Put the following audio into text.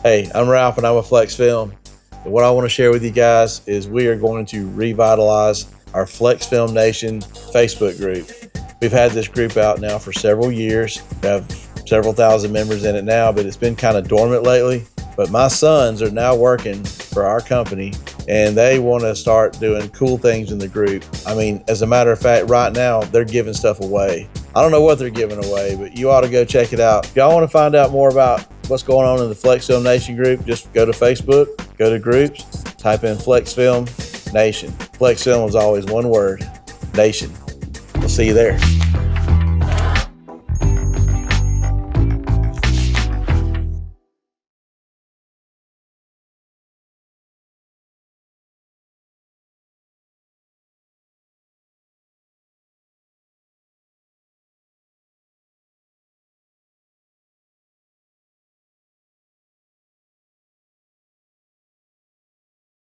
Hey, I'm Ralph and I'm with Flexfilm. And what I want to share with you guys is we are going to revitalize our Flexfilm Nation Facebook group. We've had this group out now for several years. We have several thousand members in it now, but it's been kind of dormant lately. But my sons are now working for our company and they want to start doing cool things in the group. I mean, as a matter of fact, right now they're giving stuff away. I don't know what they're giving away, but you ought to go check it out. If y'all want to find out more about what's going on in the Flexfilm Nation group, just go to Facebook, go to groups, type in Flexfilm Nation. Flexfilm is always one word, Nation. We'll see you there.